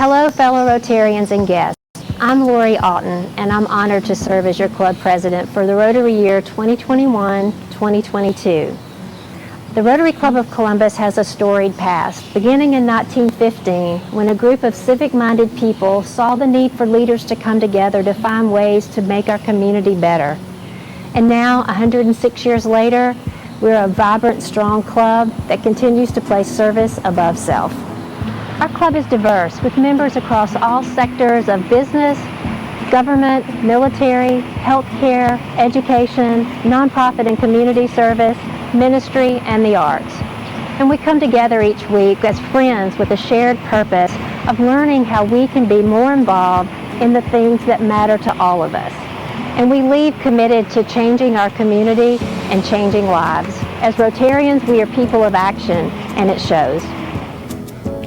Hello, fellow Rotarians and guests. I'm Lori Alton, and I'm honored to serve as your club president for the Rotary year 2021-2022. The Rotary Club of Columbus has a storied past, beginning in 1915, when a group of civic-minded people saw the need for leaders to come together to find ways to make our community better. And now, 106 years later, we're a vibrant, strong club that continues to place service above self. Our club is diverse, with members across all sectors of business, government, military, healthcare, education, nonprofit and community service, ministry, and the arts. And we come together each week as friends with a shared purpose of learning how we can be more involved in the things that matter to all of us. And we leave committed to changing our community and changing lives. As Rotarians, we are people of action, and it shows.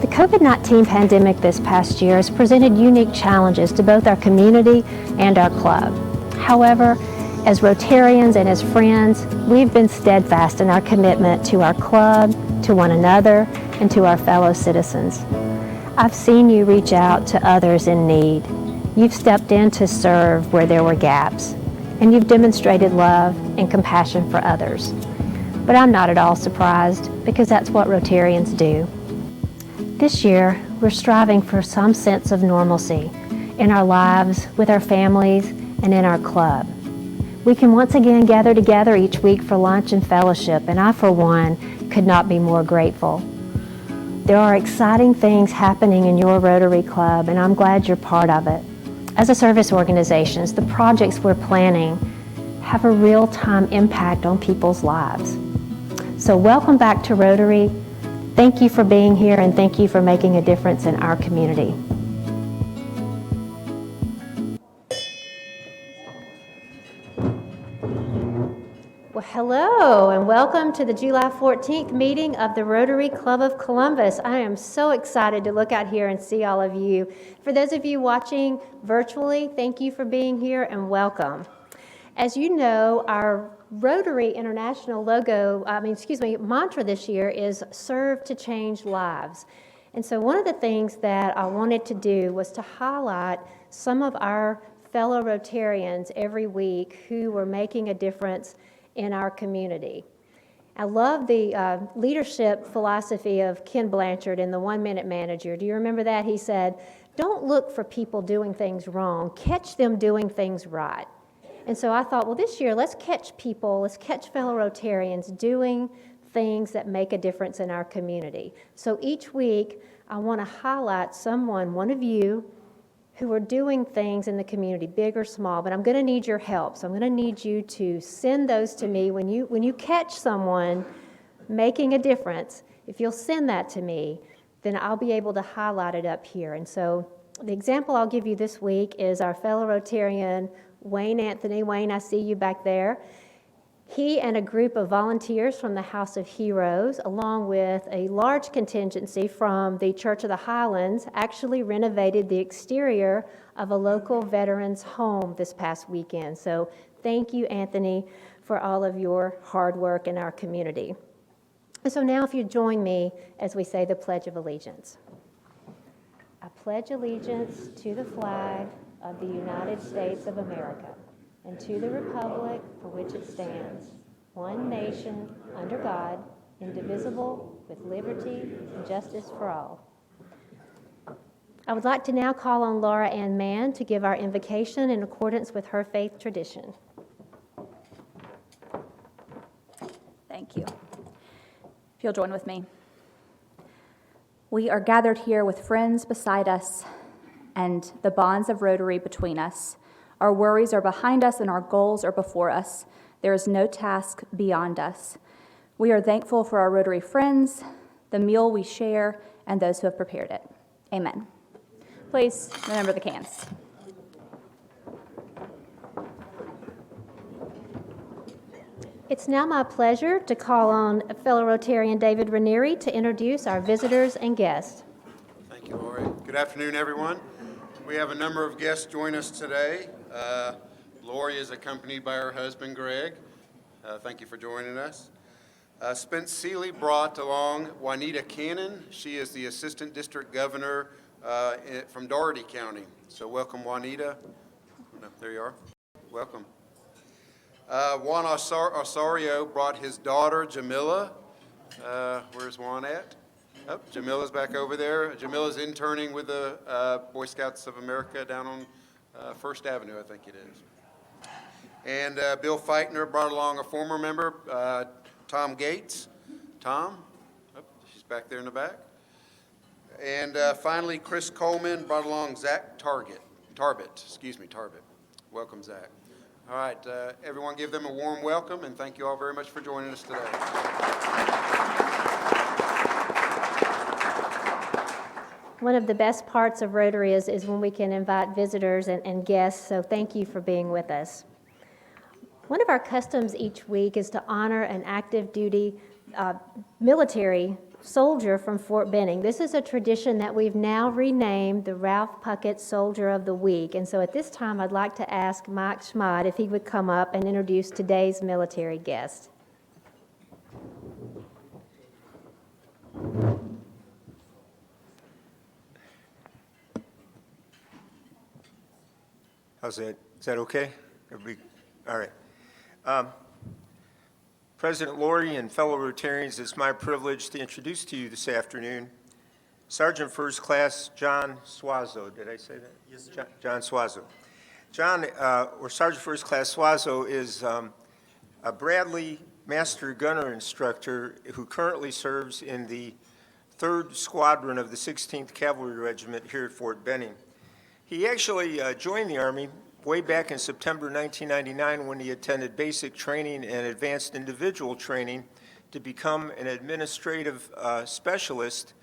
The COVID-19 pandemic this past year has presented unique challenges to both our community and our club. However, as Rotarians and as friends, we've been steadfast in our commitment to our club, to one another, and to our fellow citizens. I've seen you reach out to others in need. You've stepped in to serve where there were gaps, and you've demonstrated love and compassion for others. But I'm not at all surprised, because that's what Rotarians do. This year, we're striving for some sense of normalcy in our lives, with our families, and in our club. We can once again gather together each week for lunch and fellowship, and I, for one, could not be more grateful. There are exciting things happening in your Rotary Club, and I'm glad you're part of it. As a service organization, the projects we're planning have a real-time impact on people's lives. So welcome back to Rotary. Thank you for being here, and thank you for making a difference in our community. Well, hello, and welcome to the July 14th meeting of the Rotary Club of Columbus. I am so excited to look out here and see all of you. For those of you watching virtually, thank you for being here and welcome. As you know, our Rotary International mantra this year is serve to change lives. And so one of the things that I wanted to do was to highlight some of our fellow Rotarians every week who were making a difference in our community. I love the leadership philosophy of Ken Blanchard in the 1 Minute Manager. Do you remember that? He said, don't look for people doing things wrong, catch them doing things right. And so I thought, well, this year, let's catch fellow Rotarians doing things that make a difference in our community. So each week, I want to highlight someone, one of you, who are doing things in the community, big or small, but I'm going to need your help. So I'm going to need you to send those to me. When you catch someone making a difference, if you'll send that to me, then I'll be able to highlight it up here. And so the example I'll give you this week is our fellow Rotarian, Wayne Anthony. Wayne, I see you back there. He and a group of volunteers from the House of Heroes, along with a large contingency from the Church of the Highlands, actually renovated the exterior of a local veterans' home this past weekend. So thank you, Anthony, for all of your hard work in our community. So now if you join me as we say the Pledge of Allegiance. I pledge allegiance to the flag of the United States of America, and to the republic for which it stands, one nation, under God, indivisible, with liberty and justice for all. I would like to now call on Laura Ann Mann to give our invocation in accordance with her faith tradition. Thank you. If you'll join with me. We are gathered here with friends beside us and the bonds of Rotary between us. Our worries are behind us and our goals are before us. There is no task beyond us. We are thankful for our Rotary friends, the meal we share, and those who have prepared it. Amen. Please remember the cans. It's now my pleasure to call on fellow Rotarian David Ranieri to introduce our visitors and guests. Thank you, Lori. Good afternoon, everyone. We have a number of guests join us today. Lori is accompanied by her husband, Greg. Thank you for joining us. Spence Seeley brought along Juanita Cannon. She is the Assistant District Governor from Dougherty County. So welcome, Juanita. No, there you are. Welcome. Juan Osorio brought his daughter, Jamila. Where's Juan at? Oh, Jamila's back over there. Jamila's interning with the Boy Scouts of America down on First Avenue, I think it is. And Bill Feitner brought along a former member, Tom Gates. Tom, oh, she's back there in the back. And finally, Chris Coleman brought along Zach Tarbett. Welcome, Zach. All right, everyone give them a warm welcome, and thank you all very much for joining us today. One of the best parts of Rotary is when we can invite visitors and guests, so thank you for being with us. One of our customs each week is to honor an active duty military soldier from Fort Benning. This is a tradition that we've now renamed the Ralph Puckett Soldier of the Week. And so at this time, I'd like to ask Mike Smajd if he would come up and introduce today's military guest. How's that? Is that okay? All right. President Laurie and fellow Rotarians, it's my privilege to introduce to you this afternoon Sergeant First Class John Suazo. Did I say that? Yes, sir. John Suazo. John, or Sergeant First Class Suazo, is a Bradley Master Gunner instructor who currently serves in the 3rd Squadron of the 16th Cavalry Regiment here at Fort Benning. He actually joined the Army way back in September 1999 when he attended basic training and advanced individual training to become an administrative specialist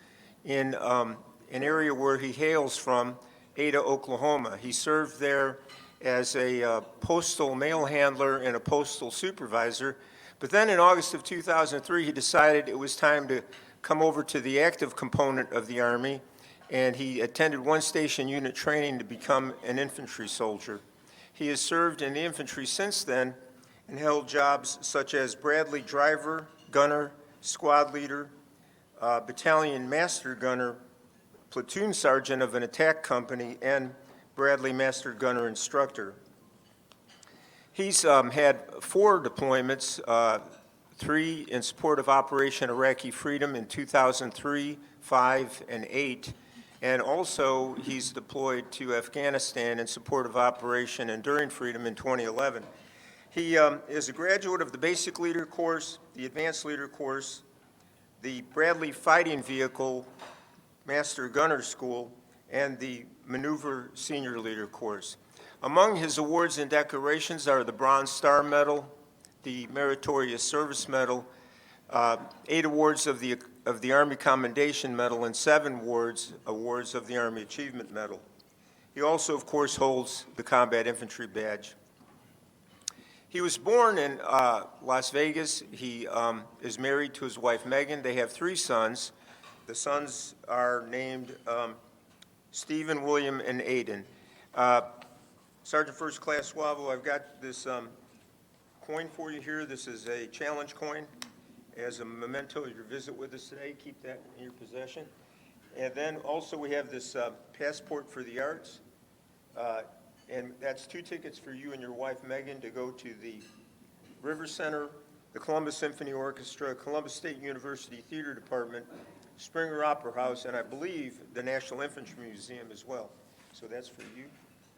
in an area where he hails from, Ada, Oklahoma. He served there as a postal mail handler and a postal supervisor, but then in August of 2003 he decided it was time to come over to the active component of the Army, and he attended one station unit training to become an infantry soldier. He has served in the infantry since then and held jobs such as Bradley driver, gunner, squad leader, battalion master gunner, platoon sergeant of an attack company, and Bradley master gunner instructor. He's had 4 deployments, 3 in support of Operation Iraqi Freedom in 2003, 5, and 8. And also, he's deployed to Afghanistan in support of Operation Enduring Freedom in 2011. He is a graduate of the Basic Leader course, the Advanced Leader course, the Bradley Fighting Vehicle Master Gunner School, and the Maneuver Senior Leader course. Among his awards and decorations are the Bronze Star Medal, the Meritorious Service Medal, 8 awards of the Army Commendation Medal, and 7 awards of the Army Achievement Medal. He also, of course, holds the Combat Infantry Badge. He was born in Las Vegas. He is married to his wife, Megan. They have 3 sons. The sons are named Stephen, William, and Aiden. Sergeant First Class Suazo, I've got this coin for you here. This is a challenge coin. As a memento of your visit with us today, keep that in your possession. And then also we have this passport for the arts, and that's 2 tickets for you and your wife Megan to go to the River Center, the Columbus Symphony Orchestra, Columbus State University Theater Department, Springer Opera House, and I believe the National Infantry Museum as well. So that's for you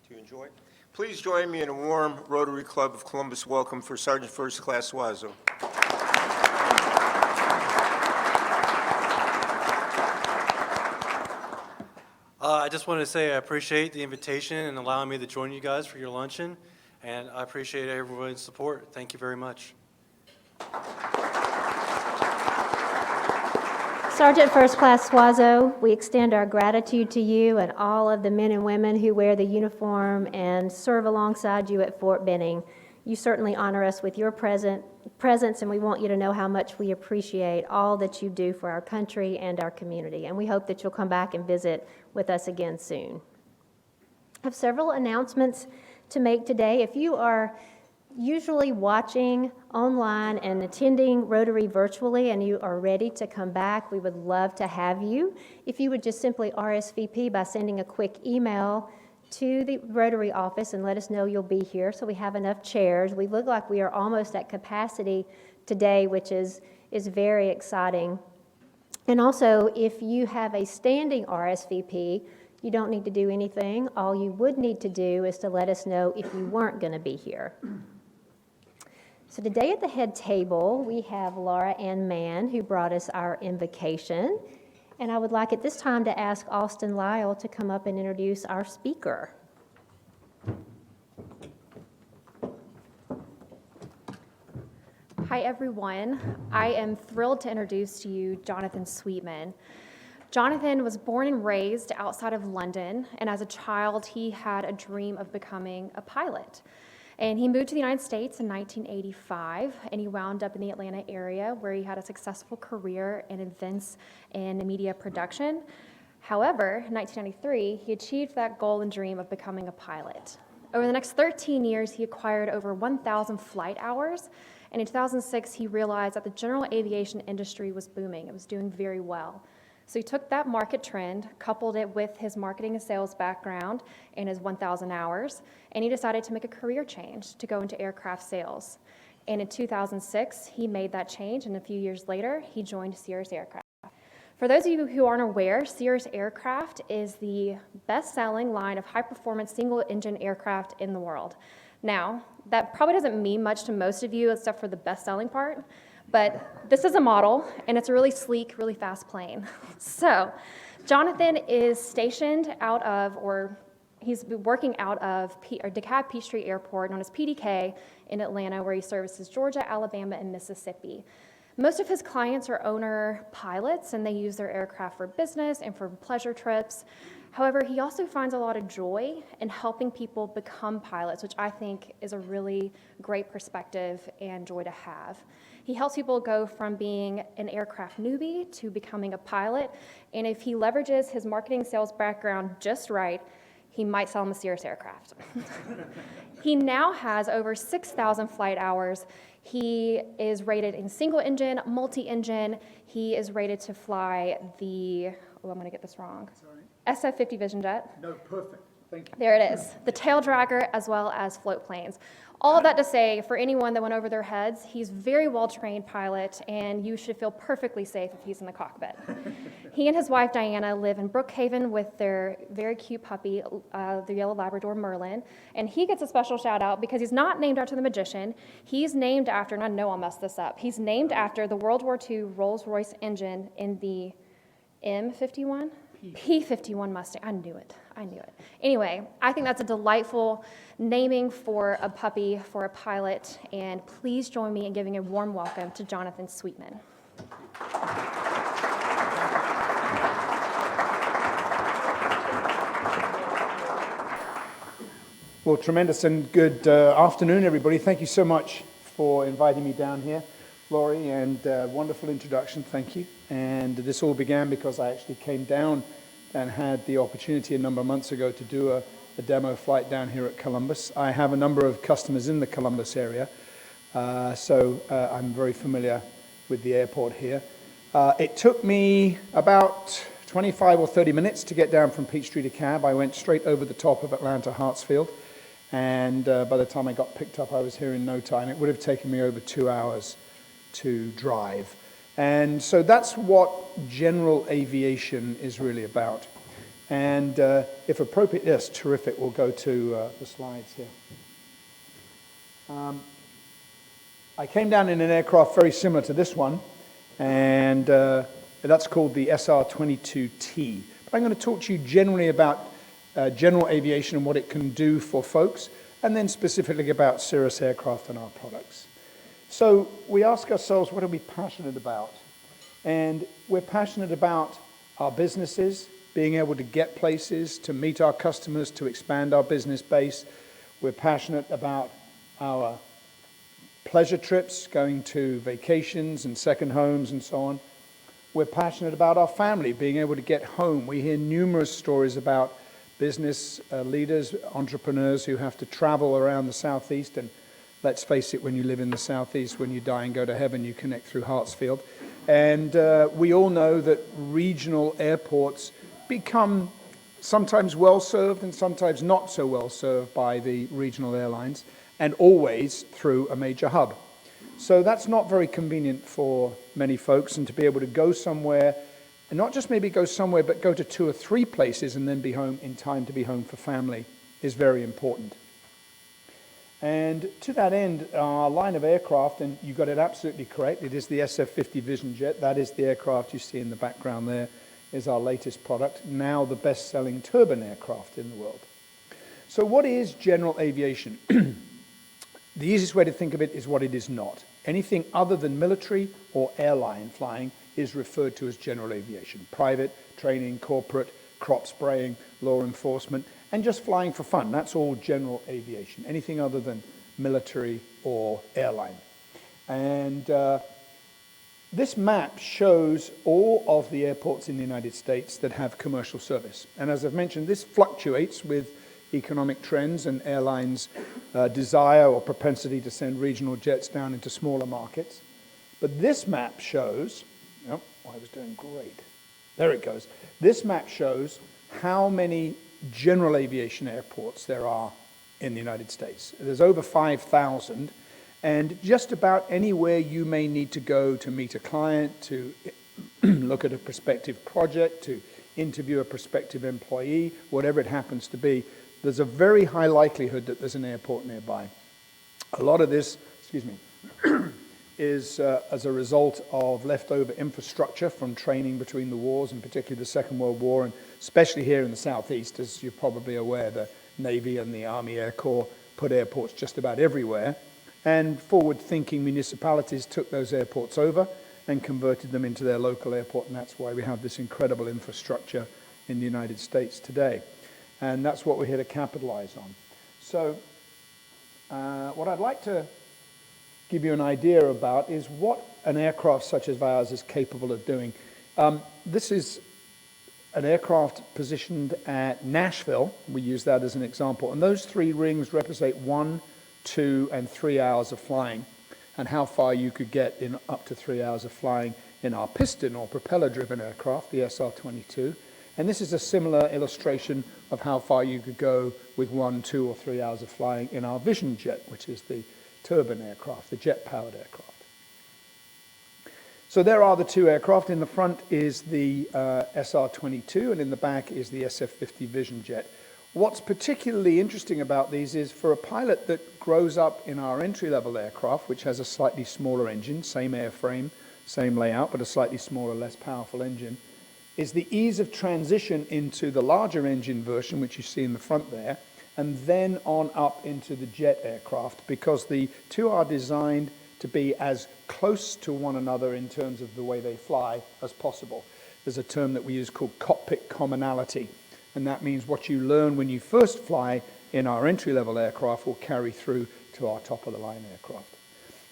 to enjoy. Please join me in a warm Rotary Club of Columbus welcome for Sergeant First Class Suazo. I just wanted to say I appreciate the invitation and allowing me to join you guys for your luncheon, and I appreciate everyone's support. Thank you very much. Sergeant First Class Suazo, we extend our gratitude to you and all of the men and women who wear the uniform and serve alongside you at Fort Benning. You certainly honor us with your presence, and we want you to know how much we appreciate all that you do for our country and our community. And we hope that you'll come back and visit with us again soon. I have several announcements to make today. If you are usually watching online and attending Rotary virtually and you are ready to come back, we would love to have you. If you would just simply RSVP by sending a quick email to the Rotary office and let us know you'll be here so we have enough chairs. We look like we are almost at capacity today, which is very exciting. And also, if you have a standing RSVP, you don't need to do anything. All you would need to do is to let us know if you weren't going to be here. So today at the head table, we have Ann Mann, who brought us our invocation. And I would like at this time to ask Austin Lyle to come up and introduce our speaker. Hi, everyone. I am thrilled to introduce to you Jonathan Sweatman. Jonathan was born and raised outside of London, and as a child, he had a dream of becoming a pilot. And he moved to the United States in 1985, and he wound up in the Atlanta area where he had a successful career in events and media production. However, in 1993, he achieved that goal and dream of becoming a pilot. Over the next 13 years, he acquired over 1,000 flight hours, and in 2006, he realized that the general aviation industry was booming. It was doing very well. So he took that market trend, coupled it with his marketing and sales background and his 1,000 hours, and he decided to make a career change to go into aircraft sales. And in 2006, he made that change, and a few years later, he joined Cirrus Aircraft. For those of you who aren't aware, Cirrus Aircraft is the best-selling line of high-performance single-engine aircraft in the world. Now, that probably doesn't mean much to most of you except for the best-selling part, but this is a model, and it's a really sleek, really fast plane. So, Jonathan is stationed out of, or he's working out of DeKalb Peachtree Airport, known as PDK, in Atlanta, where he services Georgia, Alabama, and Mississippi. Most of his clients are owner pilots, and they use their aircraft for business and for pleasure trips. However, he also finds a lot of joy in helping people become pilots, which I think is a really great perspective and joy to have. He helps people go from being an aircraft newbie to becoming a pilot, and if he leverages his marketing sales background just right, he might sell them a Cirrus aircraft. He now has over 6,000 flight hours. He is rated in single engine, multi-engine. He is rated to fly the, I'm going to get this wrong, SF-50 Vision Jet. No, perfect. Thank you. There it is. The tail dragger as well as float planes. All of that to say, for anyone that went over their heads, he's a very well-trained pilot, and you should feel perfectly safe if he's in the cockpit. He and his wife, Diana, live in Brookhaven with their very cute puppy, the yellow Labrador Merlin, and he gets a special shout-out because he's not named after the magician. He's named after, and I know I'll mess this up, he's named after the World War II Rolls-Royce engine in the M51? P-51 Mustang. I knew it. Anyway, I think that's a delightful naming for a puppy, for a pilot, and please join me in giving a warm welcome to Jonathan Sweatman. Well, tremendous and good afternoon, everybody. Thank you so much for inviting me down here, Laurie, and wonderful introduction. Thank you. And this all began because I actually came down and had the opportunity a number of months ago to do a demo flight down here at Columbus. I have a number of customers in the Columbus area, so I'm very familiar with the airport here. It took me about 25 or 30 minutes to get down from Peachtree to Cab. I went straight over the top of Atlanta Hartsfield, and by the time I got picked up, I was here in no time. It would have taken me over 2 hours to drive. And so that's what general aviation is really about. And if appropriate, yes, terrific. We'll go to the slides here. I came down in an aircraft very similar to this one, and that's called the SR-22T. But I'm going to talk to you generally about general aviation and what it can do for folks, and then specifically about Cirrus aircraft and our products. So we ask ourselves, what are we passionate about? And we're passionate about our businesses, being able to get places, to meet our customers, to expand our business base. We're passionate about our pleasure trips, going to vacations and second homes and so on. We're passionate about our family, being able to get home. We hear numerous stories about business leaders, entrepreneurs who have to travel around the Southeast and Let's face it, when you live in the southeast, when you die and go to heaven, you connect through Hartsfield. And we all know that regional airports become sometimes well-served and sometimes not so well-served by the regional airlines, and always through a major hub. So that's not very convenient for many folks, and to be able to go somewhere, and not just maybe go somewhere, but go to 2 or 3 places and then be home in time to be home for family is very important. And to that end, our line of aircraft, and you got it absolutely correct, it is the SF-50 Vision Jet. That is the aircraft you see in the background there, is our latest product, now the best-selling turbine aircraft in the world. So what is general aviation? The easiest way to think of it is what it is not. Anything other than military or airline flying is referred to as general aviation. Private, training, corporate, crop spraying, law enforcement, and just flying for fun. That's all general aviation. Anything other than military or airline. And this map shows all of the airports in the United States that have commercial service. And as I've mentioned, this fluctuates with economic trends and airlines' desire or propensity to send regional jets down into smaller markets. But this map shows, oh, I was doing great. There it goes. This map shows how many general aviation airports there are in the United States. There's over 5,000, and just about anywhere you may need to go to meet a client, to look at a prospective project, to interview a prospective employee, whatever it happens to be, there's a very high likelihood that there's an airport nearby. A lot of this, is as a result of leftover infrastructure from training between the wars, and particularly the Second World War, and especially here in the Southeast, as you're probably aware, the Navy and the Army Air Corps put airports just about everywhere. And forward-thinking municipalities took those airports over and converted them into their local airport, and that's why we have this incredible infrastructure in the United States today. And that's what we're here to capitalize on. So what I'd like to give you an idea about is what an aircraft such as ours is capable of doing. This is an aircraft positioned at Nashville. We use that as an example. And those 3 rings represent 1, 2, and 3 hours of flying, and how far you could get in up to 3 hours of flying in our piston or propeller-driven aircraft, the SR-22. And this is a similar illustration of how far you could go with 1, 2, or 3 hours of flying in our Vision Jet, which is the turbine aircraft, the jet-powered aircraft. So there are the 2 aircraft. In the front is the SR-22, and in the back is the SF-50 Vision Jet. What's particularly interesting about these is for a pilot that grows up in our entry-level aircraft, which has a slightly smaller engine, same airframe, same layout, but a slightly smaller, less powerful engine, is the ease of transition into the larger engine version, which you see in the front there, and then on up into the jet aircraft, because the 2 are designed to be as close to one another in terms of the way they fly as possible. There's a term that we use called Cockpit Commonality, and that means what you learn when you first fly in our entry-level aircraft will carry through to our top-of-the-line aircraft.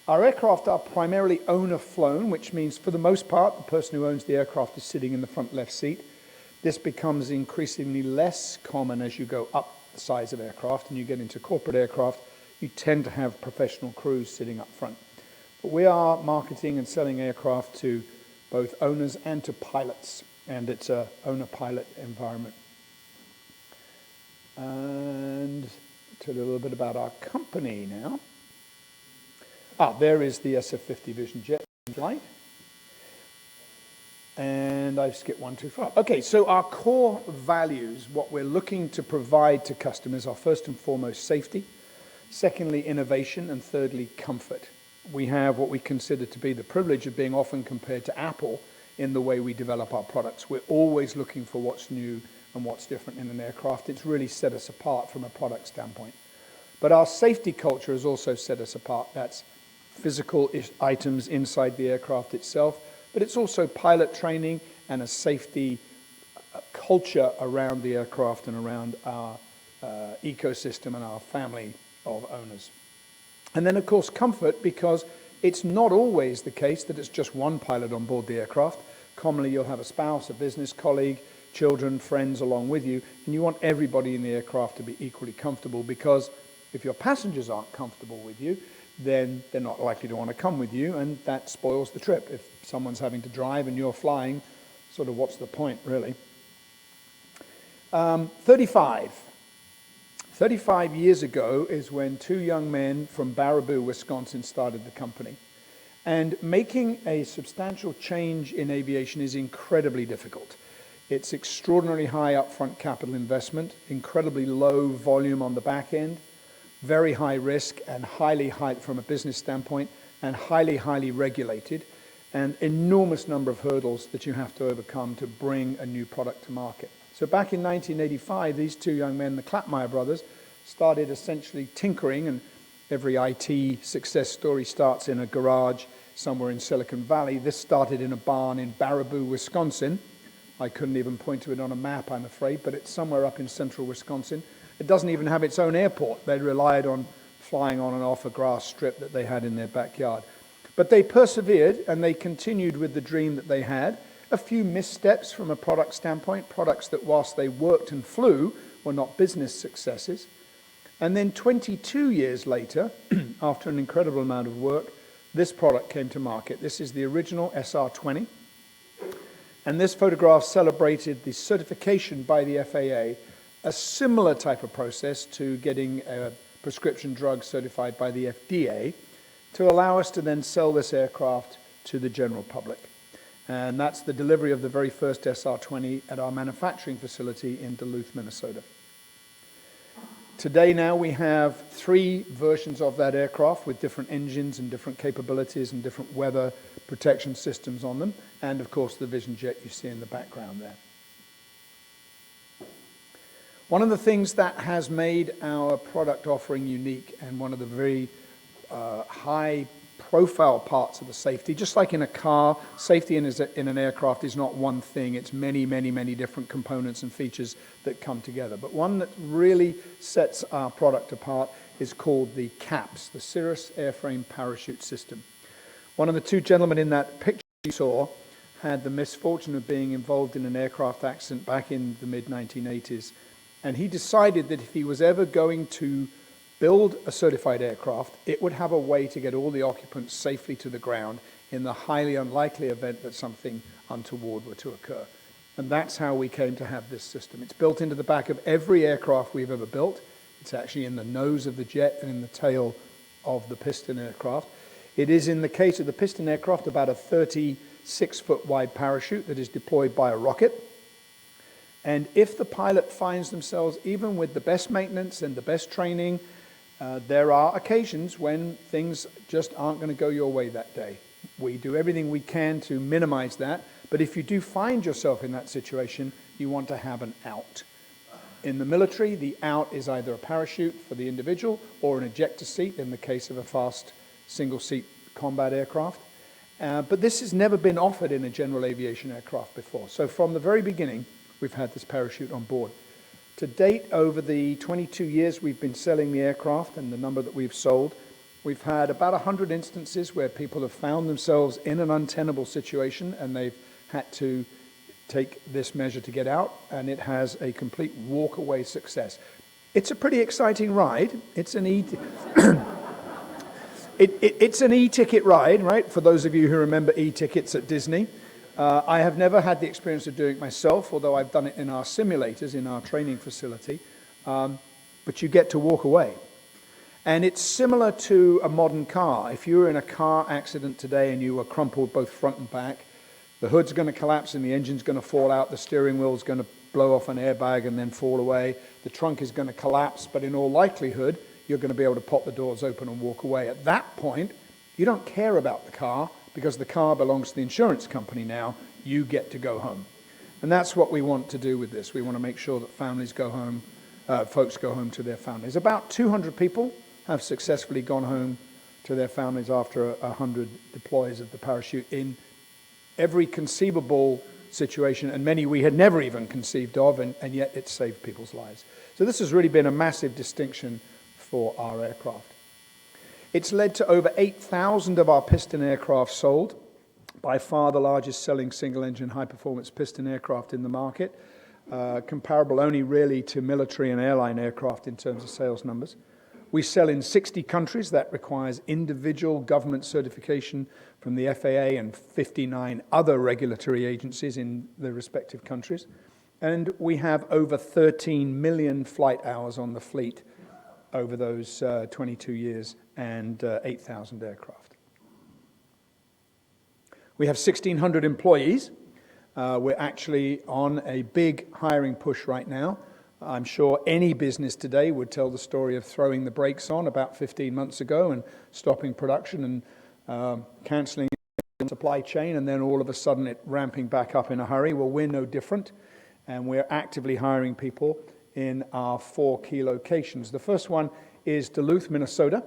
Our aircraft are primarily owner-flown, which means for the most part, the person who owns the aircraft is sitting in the front left seat. This becomes increasingly less common as you go up the size of aircraft and you get into corporate aircraft. You tend to have professional crews sitting up front. But we are marketing and selling aircraft to both owners and to pilots, and it's a owner-pilot environment. And tell you a little bit about our company now. There is the SF-50 Vision Jet flight. And I've skipped 1 too far. Okay, so our core values, what we're looking to provide to customers are first and foremost safety, secondly innovation, and thirdly comfort. We have what we consider to be the privilege of being often compared to Apple in the way we develop our products. We're always looking for what's new and what's different in an aircraft. It's really set us apart from a product standpoint. But our safety culture has also set us apart. That's physical items inside the aircraft itself, but it's also pilot training and a safety culture around the aircraft and around our ecosystem and our family of owners. And then, of course, comfort, because it's not always the case that it's just one pilot on board the aircraft. Commonly, you'll have a spouse, a business colleague, children, friends along with you, and you want everybody in the aircraft to be equally comfortable, because if your passengers aren't comfortable with you, then they're not likely to want to come with you, and that spoils the trip. If someone's having to drive and you're flying, sort of what's the point, really? 35 years ago is when two young men from Baraboo, Wisconsin started the company. And making a substantial change in aviation is incredibly difficult. It's extraordinarily high upfront capital investment, incredibly low volume on the back end, very high risk and highly from a business standpoint, and highly regulated, and enormous number of hurdles that you have to overcome to bring a new product to market. So back in 1985, these two young men, the Klapmeyer brothers, started essentially tinkering, and every IT success story starts in a garage somewhere in Silicon Valley. This started in a barn in Baraboo, Wisconsin. I couldn't even point to it on a map, I'm afraid, but it's somewhere up in central Wisconsin. It doesn't even have its own airport. They relied on flying on and off a grass strip that they had in their backyard. But they persevered, and they continued with the dream that they had. A few missteps from a product standpoint, products that whilst they worked and flew were not business successes. And then 22 years later, after an incredible amount of work, this product came to market. This is the original SR-20. And this photograph celebrated the certification by the FAA, a similar type of process to getting a prescription drug certified by the FDA, to allow us to then sell this aircraft to the general public. And that's the delivery of the very first SR-20 at our manufacturing facility in Duluth, Minnesota. Today now we have 3 versions of that aircraft with different engines and different capabilities and different weather protection systems on them, and of course the Vision Jet you see in the background there. One of the things that has made our product offering unique, and one of the very high profile parts of the safety, just like in a car, safety in an aircraft is not one thing, it's many different components and features that come together. But one that really sets our product apart is called the CAPS, the Cirrus Airframe Parachute System. One of the 2 gentlemen in that picture you saw had the misfortune of being involved in an aircraft accident back in the mid-1980s, and he decided that if he was ever going to build a certified aircraft, it would have a way to get all the occupants safely to the ground in the highly unlikely event that something untoward were to occur. And that's how we came to have this system. It's built into the back of every aircraft we've ever built. It's actually in the nose of the jet and in the tail of the piston aircraft. It is, in the case of the piston aircraft, about a 36-foot wide parachute that is deployed by a rocket. And if the pilot finds themselves, even with the best maintenance and the best training, there are occasions when things just aren't going to go your way that day. We do everything we can to minimize that, but if you do find yourself in that situation, you want to have an out. In the military, the out is either a parachute for the individual or an ejector seat in the case of a fast single-seat combat aircraft. But this has never been offered in a general aviation aircraft before. So from the very beginning, we've had this parachute on board. To date, over the 22 years we've been selling the aircraft and the number that we've sold, we've had about 100 instances where people have found themselves in an untenable situation and they've had to take this measure to get out, and it has a complete walk-away success. It's a pretty exciting ride. It's an it's an e-ticket ride, right? For those of you who remember e-tickets at Disney. I have never had the experience of doing it myself, although I've done it in our simulators, in our training facility. But you get to walk away. And it's similar to a modern car. If you were in a car accident today and you were crumpled both front and back, the hood's going to collapse and the engine's going to fall out, the steering wheel's going to blow off an airbag and then fall away, the trunk is going to collapse, but in all likelihood, you're going to be able to pop the doors open and walk away. At that point, you don't care about the car, because the car belongs to the insurance company now. You get to go home. And that's what we want to do with this. We want to make sure that families go home, folks go home to their families. About 200 people have successfully gone home to their families after 100 deploys of the parachute in every conceivable situation, and many we had never even conceived of, and yet it saved people's lives. So this has really been a massive distinction for our aircraft. It's led to over 8,000 of our piston aircraft sold, by far the largest selling single-engine high-performance piston aircraft in the market, comparable only really to military and airline aircraft in terms of sales numbers. We sell in 60 countries. That requires individual government certification from the FAA and 59 other regulatory agencies in the respective countries. And we have over 13 million flight hours on the fleet over those 22 years and 8,000 aircraft. We have 1,600 employees. We're actually on a big hiring push right now. I'm sure any business today would tell the story of throwing the brakes on about 15 months ago and stopping production and canceling the supply chain, and then all of a sudden it ramping back up in a hurry. Well, we're no different, and we're actively hiring people in our 4 key locations. The first one is Duluth, Minnesota,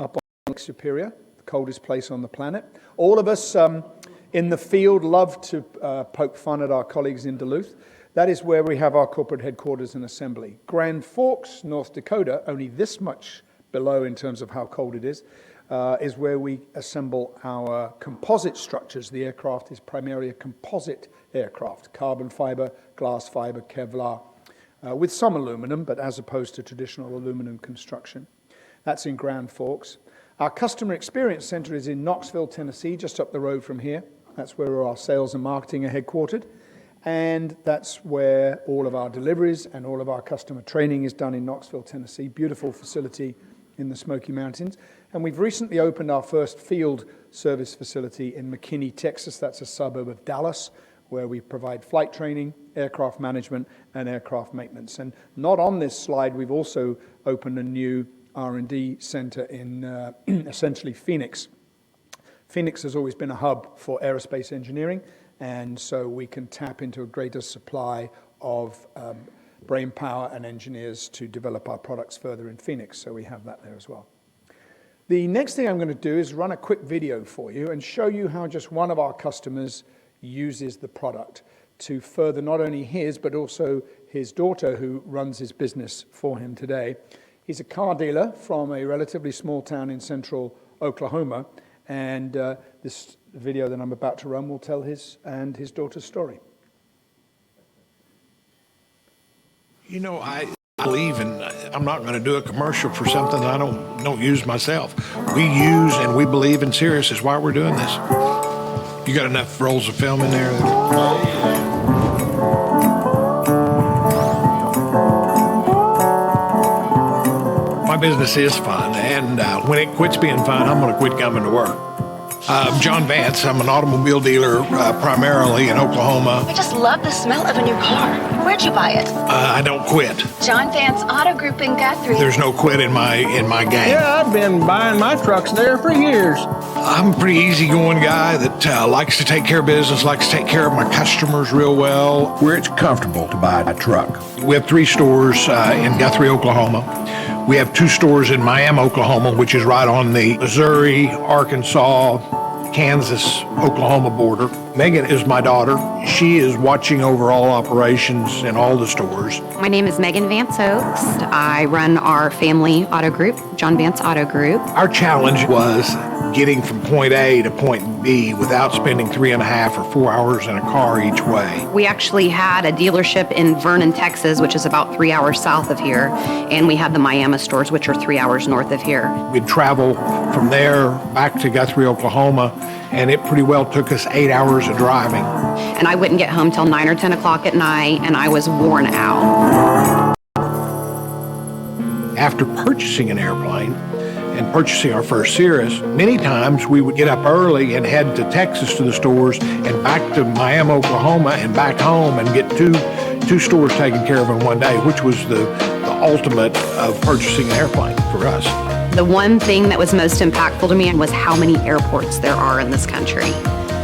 up on Lake Superior, the coldest place on the planet. All of us in the field love to poke fun at our colleagues in Duluth. That is where we have our corporate headquarters and assembly. Grand Forks, North Dakota, only this much below in terms of how cold it is where we assemble our composite structures. The aircraft is primarily a composite aircraft, carbon fiber, glass fiber, Kevlar, with some aluminum, but as opposed to traditional aluminum construction. That's in Grand Forks. Our customer experience center is in Knoxville, Tennessee, just up the road from here. That's where our sales and marketing are headquartered. And that's where all of our deliveries and all of our customer training is done in Knoxville, Tennessee. Beautiful facility in the Smoky Mountains. And we've recently opened our first field service facility in McKinney, Texas. That's a suburb of Dallas, where we provide flight training, aircraft management, and aircraft maintenance. And not on this slide, we've also opened a new R&D center in essentially Phoenix. Phoenix has always been a hub for aerospace engineering, and so we can tap into a greater supply of brain power and engineers to develop our products further in Phoenix, so we have that there as well. The next thing I'm going to do is run a quick video for you and show you how just one of our customers uses the product to further not only his, but also his daughter, who runs his business for him today. He's a car dealer from a relatively small town in central Oklahoma, and this video that I'm about to run will tell his and his daughter's story. You know, I believe in, I'm not going to do a commercial for something that I don't use myself. We use and we believe in Cirrus is why we're doing this. You got enough rolls of film in there? My business is fun, and when it quits being fun, I'm going to quit coming to work. John Vance, I'm an automobile dealer primarily in Oklahoma. I just love the smell of a new car. Where'd you buy it? I don't quit. John Vance Auto Group in Guthrie. There's no quit in my game. Yeah, I've been buying my trucks there for years. I'm a pretty easygoing guy that likes to take care of business, likes to take care of my customers real well. Where it's comfortable to buy a truck. We have 3 stores in Guthrie, Oklahoma. We have 2 stores in Miami, Oklahoma, which is right on the Missouri, Arkansas, Kansas, Oklahoma border. Megan is my daughter. She is watching over all operations in all the stores. My name is Megan Vance Oaks. I run our family auto group, John Vance Auto Group. Our challenge was getting from point A to point B without spending 3.5 or 4 hours in a car each way. We actually had a dealership in Vernon, Texas, which is about 3 hours south of here, and we had the Miami stores, which are 3 hours north of here. We'd travel from there back to Guthrie, Oklahoma, and it pretty well took us 8 hours of driving. And I wouldn't get home till 9 or 10 o'clock at night, and I was worn out. After purchasing an airplane and purchasing our first Cirrus, many times we would get up early and head to Texas to the stores and back to Miami, Oklahoma, and back home and get two stores taken care of in one day, which was the ultimate of purchasing an airplane for us. The one thing that was most impactful to me was how many airports there are in this country.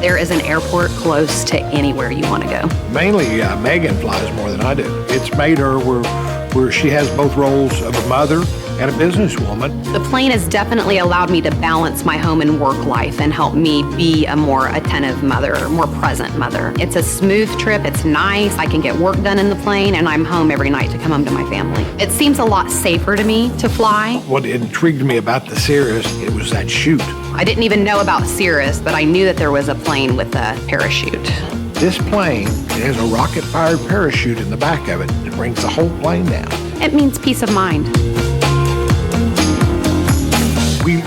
There is an airport close to anywhere you want to go. Mainly, Megan flies more than I do. It's made her where she has both roles of a mother and a businesswoman. The plane has definitely allowed me to balance my home and work life and help me be a more attentive mother, a more present mother. It's a smooth trip, it's nice, I can get work done in the plane, and I'm home every night to come home to my family. It seems a lot safer to me to fly. What intrigued me about the Cirrus, it was that chute. I didn't even know about Cirrus, but I knew that there was a plane with a parachute. This plane has a rocket-fired parachute in the back of it. It brings the whole plane down. It means peace of mind.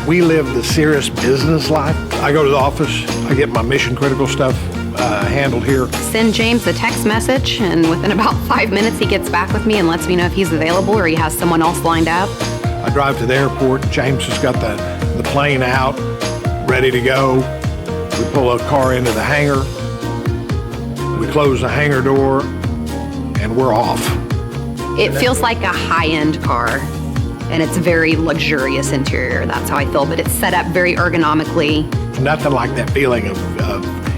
We live the Cirrus business life. I go to the office, I get my mission critical stuff handled here. Send James a text message, and within about 5 minutes, he gets back with me and lets me know if he's available or he has someone else lined up. I drive to the airport. James has got the plane out, ready to go. We pull a car into the hangar. We close the hangar door, and we're off. It feels like a high-end car, and it's very luxurious interior. That's how I feel, but it's set up very ergonomically. Nothing like that feeling of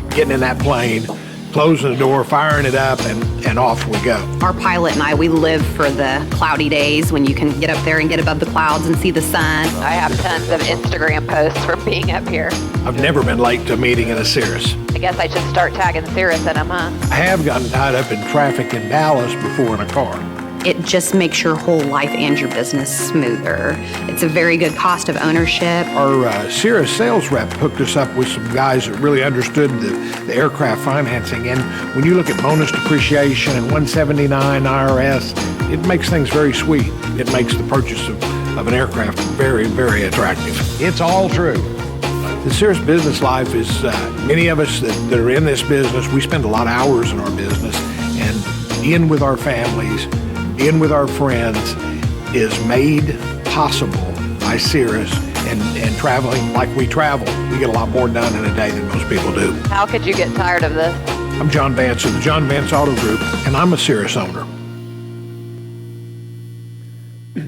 getting in that plane, closing the door, firing it up, and off we go. Our pilot and I, we live for the cloudy days when you can get up there and get above the clouds and see the sun. I have tons of Instagram posts from being up here. I've never been late to a meeting in a Cirrus. I guess I should start tagging Cirrus in them, huh? I have gotten tied up in traffic in Dallas before in a car. It just makes your whole life and your business smoother. It's a very good cost of ownership. Our Cirrus sales rep hooked us up with some guys that really understood the aircraft financing. And when you look at bonus depreciation and 179 IRS, it makes things very sweet. It makes the purchase of an aircraft very, very attractive. It's all true. The Cirrus business life is, many of us that are in this business, we spend a lot of hours in our business, and in with our families, in with our friends, is made possible by Cirrus, and traveling like we travel. We get a lot more done in a day than most people do. How could you get tired of this? I'm John Vance of the John Vance Auto Group, and I'm a Cirrus owner.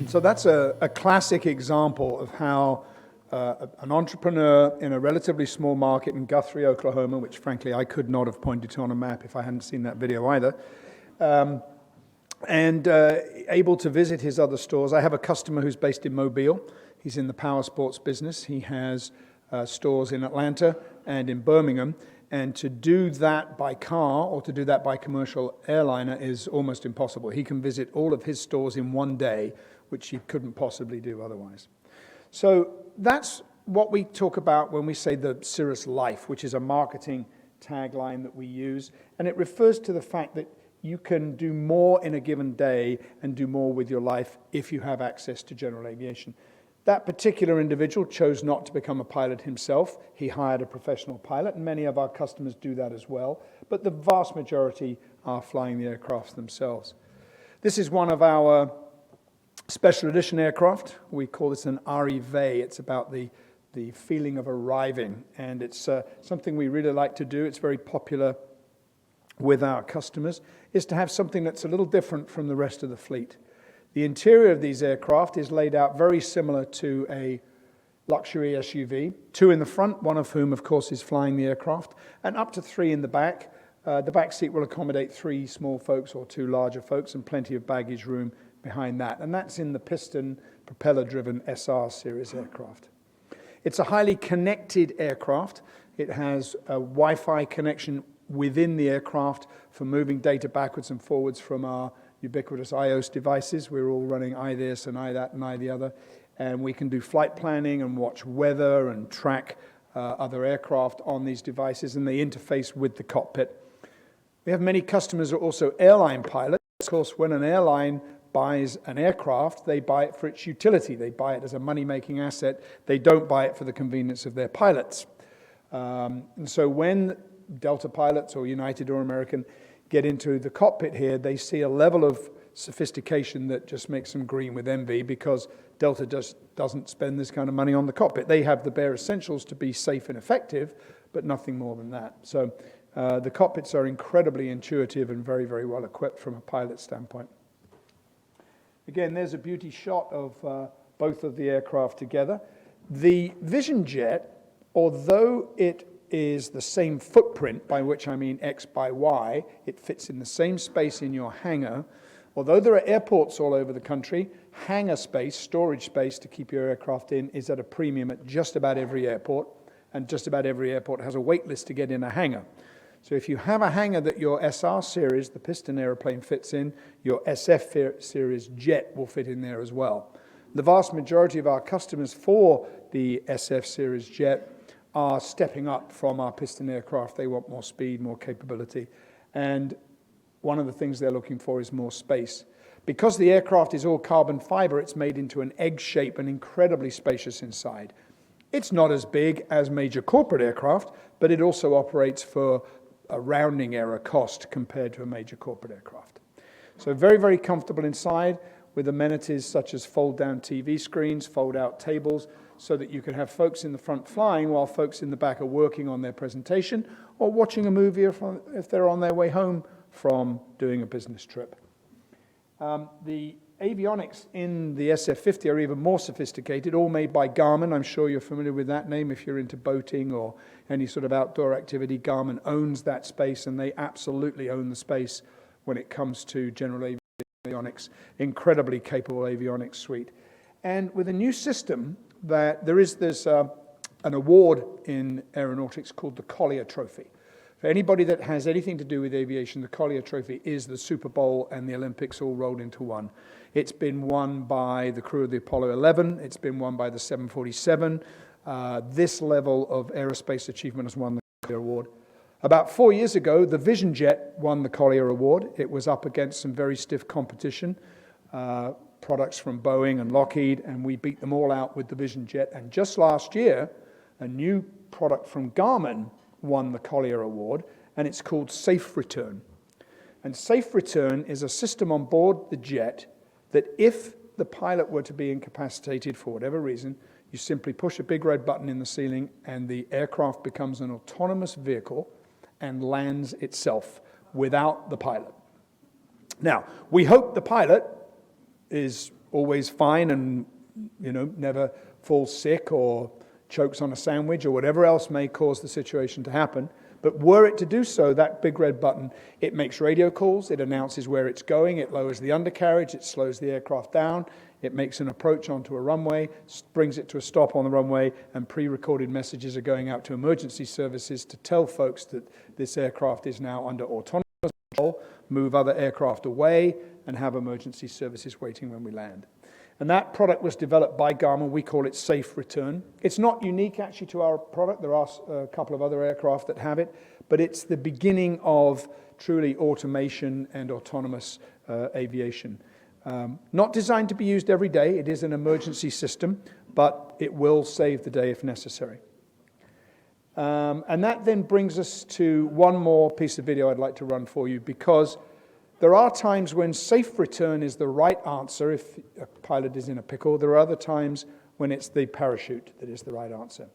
So that's a classic example of how an entrepreneur in a relatively small market in Guthrie, Oklahoma, which frankly I could not have pointed to on a map if I hadn't seen that video either, and able to visit his other stores. I have a customer who's based in Mobile. He's in the power sports business. He has stores in Atlanta and in Birmingham. And to do that by car or to do that by commercial airliner is almost impossible. He can visit all of his stores in one day, which he couldn't possibly do otherwise. So that's what we talk about when we say the Cirrus Life, which is a marketing tagline that we use. And it refers to the fact that you can do more in a given day and do more with your life if you have access to general aviation. That particular individual chose not to become a pilot himself. He hired a professional pilot, and many of our customers do that as well. But the vast majority are flying the aircraft themselves. This is one of our special edition aircraft. We call this an arrivée. It's about the feeling of arriving, and it's something we really like to do. It's very popular with our customers, is to have something that's a little different from the rest of the fleet. The interior of these aircraft is laid out very similar to a luxury SUV, 2 in the front, one of whom, of course, is flying the aircraft, and up to 3 in the back. The back seat will accommodate 3 small folks or 2 larger folks, and plenty of baggage room behind that. And that's in the piston, propeller-driven SR series aircraft. It's a highly connected aircraft. It has a Wi-Fi connection within the aircraft for moving data backwards and forwards from our ubiquitous iOS devices. We're all running iThis and iThat and the other. And we can do flight planning and watch weather and track other aircraft on these devices, and they interface with the cockpit. We have many customers who are also airline pilots. Of course, when an airline buys an aircraft, they buy it for its utility. They buy it as a money-making asset. They don't buy it for the convenience of their pilots. And so when Delta pilots or United or American get into the cockpit here, they see a level of sophistication that just makes them green with envy, because Delta just doesn't spend this kind of money on the cockpit. They have the bare essentials to be safe and effective, but nothing more than that. So the cockpits are incredibly intuitive and very, very well equipped from a pilot standpoint. Again, there's a beauty shot of both of the aircraft together. The Vision Jet, although it is the same footprint, by which I mean X by Y, it fits in the same space in your hangar. Although there are airports all over the country, hangar space, storage space to keep your aircraft in, is at a premium at just about every airport, and just about every airport has a wait list to get in a hangar. So if you have a hangar that your SR series, the piston airplane, fits in, your SF series jet will fit in there as well. The vast majority of our customers for the SF series jet are stepping up from our piston aircraft. They want more speed, more capability. And one of the things they're looking for is more space. Because the aircraft is all carbon fiber, it's made into an egg shape and incredibly spacious inside. It's not as big as major corporate aircraft, but it also operates for a rounding error cost compared to a major corporate aircraft. So very, very comfortable inside with amenities such as fold-down TV screens, fold-out tables, so that you can have folks in the front flying while folks in the back are working on their presentation or watching a movie if they're on their way home from doing a business trip. The avionics in the SF50 are even more sophisticated, all made by Garmin. I'm sure you're familiar with that name if you're into boating or any sort of outdoor activity. Garmin owns that space, and they absolutely own the space when it comes to general avionics. Incredibly capable avionics suite. And with a new system, that there is an award in aeronautics called the Collier Trophy. For anybody that has anything to do with aviation, the Collier Trophy is the Super Bowl and the Olympics all rolled into one. It's been won by the crew of the Apollo 11. It's been won by the 747. This level of aerospace achievement has won the Collier Award. About 4 years ago, the Vision Jet won the Collier Award. It was up against some very stiff competition, products from Boeing and Lockheed, and we beat them all out with the Vision Jet. And just last year, a new product from Garmin won the Collier Award, and it's called Safe Return. And Safe Return is a system on board the jet that if the pilot were to be incapacitated for whatever reason, you simply push a big red button in the ceiling and the aircraft becomes an autonomous vehicle and lands itself without the pilot. Now, we hope the pilot is always fine and, never falls sick or chokes on a sandwich or whatever else may cause the situation to happen. But were it to do so, that big red button, it makes radio calls, it announces where it's going, it lowers the undercarriage, it slows the aircraft down, it makes an approach onto a runway, brings it to a stop on the runway, and pre-recorded messages are going out to emergency services to tell folks that this aircraft is now under autonomous control, move other aircraft away, and have emergency services waiting when we land. And that product was developed by Garmin. We call it Safe Return. It's not unique, actually, to our product. There are a couple of other aircraft that have it, but it's the beginning of truly automation and autonomous aviation. Not designed to be used every day. It is an emergency system, but it will save the day if necessary. And that then brings us to one more piece of video I'd like to run for you, because there are times when safe return is the right answer if a pilot is in a pickle. There are other times when it's the parachute that is the right answer.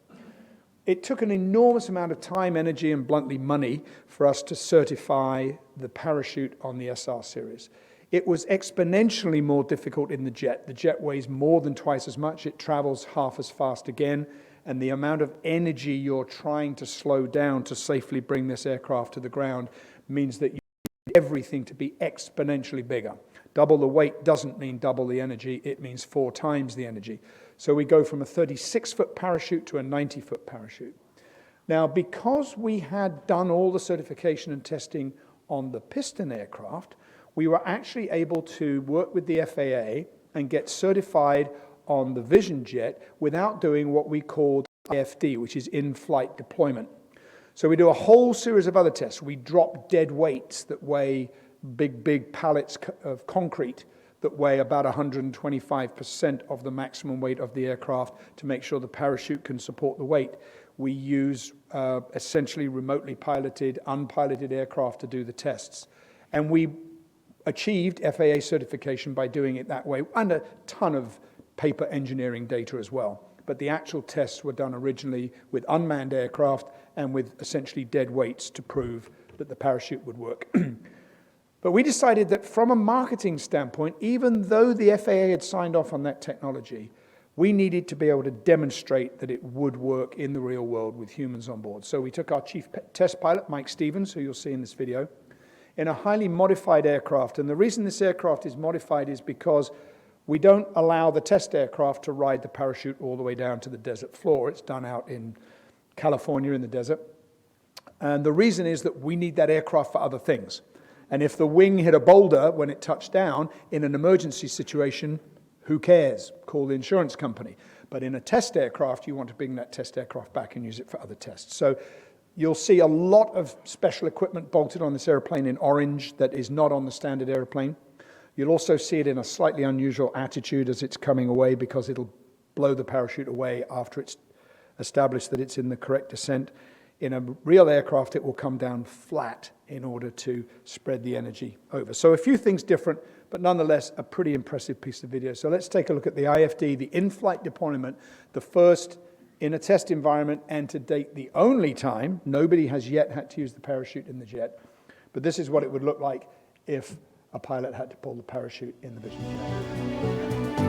It took an enormous amount of time, energy, and bluntly money for us to certify the parachute on the SR series. It was exponentially more difficult in the jet. The jet weighs more than twice as much. It travels half as fast again. And the amount of energy you're trying to slow down to safely bring this aircraft to the ground means that you need everything to be exponentially bigger. Double the weight doesn't mean double the energy. It means 4 times the energy. So we go from a 36-foot parachute to a 90-foot parachute. Now, because we had done all the certification and testing on the piston aircraft, we were actually able to work with the FAA and get certified on the Vision Jet without doing what we called IFD, which is in-flight deployment. So we do a whole series of other tests. We drop dead weights that weigh big pallets of concrete that weigh about 125% of the maximum weight of the aircraft to make sure the parachute can support the weight. We use essentially remotely piloted, unpiloted aircraft to do the tests. And we achieved FAA certification by doing it that way, and a ton of paper engineering data as well. But the actual tests were done originally with unmanned aircraft and with essentially dead weights to prove that the parachute would work. But we decided that from a marketing standpoint, even though the FAA had signed off on that technology, we needed to be able to demonstrate that it would work in the real world with humans on board. So we took our chief test pilot, Mike Stevens, who you'll see in this video, in a highly modified aircraft. And the reason this aircraft is modified is because we don't allow the test aircraft to ride the parachute all the way down to the desert floor. It's done out in California in the desert. And the reason is that we need that aircraft for other things. And if the wing hit a boulder when it touched down in an emergency situation, who cares? Call the insurance company. But in a test aircraft, you want to bring that test aircraft back and use it for other tests. So you'll see a lot of special equipment bolted on this airplane in orange that is not on the standard airplane. You'll also see it in a slightly unusual attitude as it's coming away because it'll blow the parachute away after it's establish that it's in the correct descent. In a real aircraft, it will come down flat in order to spread the energy over. So a few things different, but nonetheless, a pretty impressive piece of video. So let's take a look at the IFD, the in-flight deployment, the first in a test environment, and to date, the only time. Nobody has yet had to use the parachute in the jet, but this is what it would look like if a pilot had to pull the parachute in the Vision jet.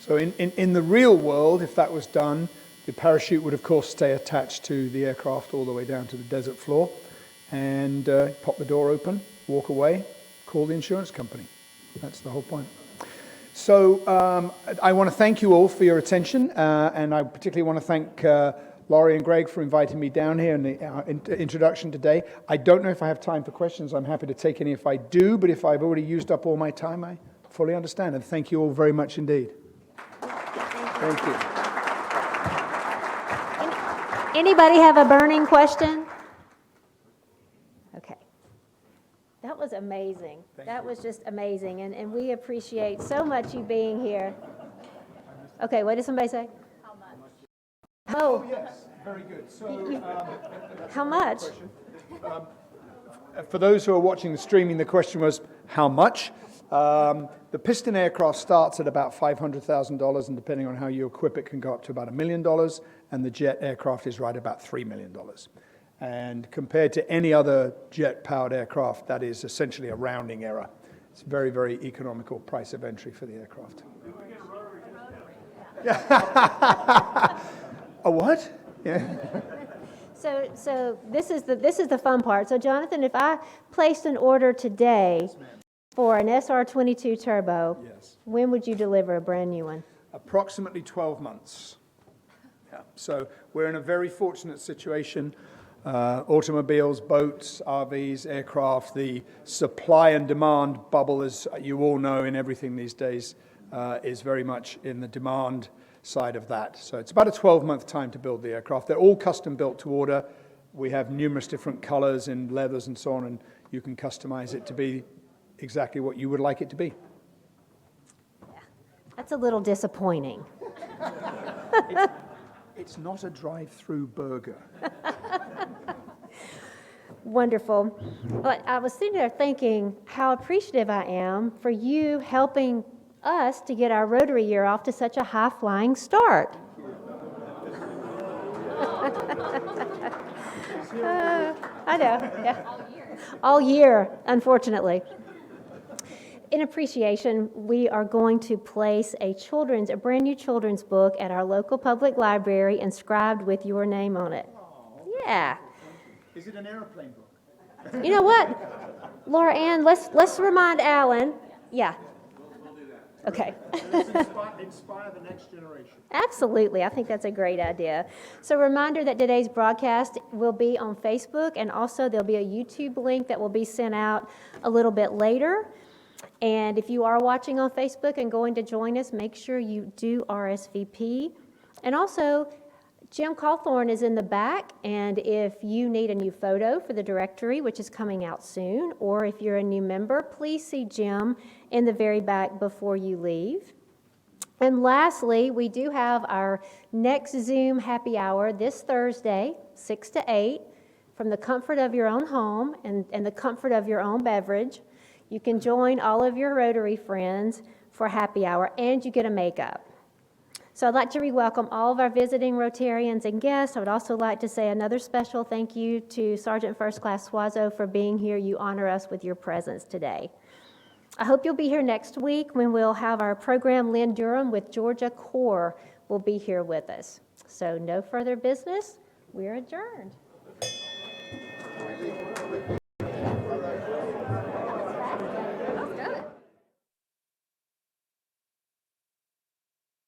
So in the real world, if that was done, the parachute would, of course, stay attached to the aircraft all the way down to the desert floor, and pop the door open, walk away, call the insurance company. That's the whole point. So I want to thank you all for your attention, and I particularly want to thank Laurie and Greg for inviting me down here in the introduction today. I don't know if I have time for questions. I'm happy to take any if I do, but if I've already used up all my time, I fully understand, and thank you all very much indeed. Thank you. Anybody have a burning question? Okay. That was amazing. That was just amazing, and we appreciate so much you being here. Okay, what did somebody say? How much? Oh, yes, very good. So, how much? For those who are watching the streaming, the question was, how much? The piston aircraft starts at about $500,000, and depending on how you equip it, can go up to about $1 million, and the jet aircraft is right about $3 million. And compared to any other jet-powered aircraft, that is essentially a rounding error. It's a very, very economical price of entry for the aircraft. A what? Yeah. So this is the fun part. So Jonathan, if I placed an order today for an SR-22 turbo, Yes. When would you deliver a brand new one? Approximately 12 months. Yeah. So we're in a very fortunate situation. Automobiles, boats, RVs, aircraft, the supply and demand bubble, as you all know in everything these days, is very much in the demand side of that. So it's about a 12-month time to build the aircraft. They're all custom built to order. We have numerous different colors and leathers and so on, and you can customize it to be exactly what you would like it to be. That's a little disappointing. It's not a drive-through burger. Wonderful. But I was sitting there thinking how appreciative I am for you helping us to get our Rotary year off to such a high-flying start. I know, yeah. All year, unfortunately. In appreciation, we are going to place a brand new children's book at our local public library inscribed with your name on it. Yeah. Is it an airplane book? You know what, Laura Ann, let's remind Alan. Yeah. Okay. Inspire the next generation. Absolutely. I think that's a great idea. So reminder that today's broadcast will be on Facebook, and also there'll be a YouTube link that will be sent out a little bit later. And if you are watching on Facebook and going to join us, make sure you do RSVP. And also, Jim Cawthorn is in the back, and if you need a new photo for the directory, which is coming out soon, or if you're a new member, please see Jim in the very back before you leave. And lastly, we do have our next Zoom happy hour this Thursday, 6 to 8, from the comfort of your own home and the comfort of your own beverage. You can join all of your Rotary friends for happy hour, and you get a makeup. So I'd like to re-welcome all of our visiting Rotarians and guests. I would also like to say another special thank you to Sergeant First Class Suazo for being here. You honor us with your presence today. I hope you'll be here next week when we'll have our program. Lynn Durham with Georgia Corps will be here with us. So no further business. We're adjourned.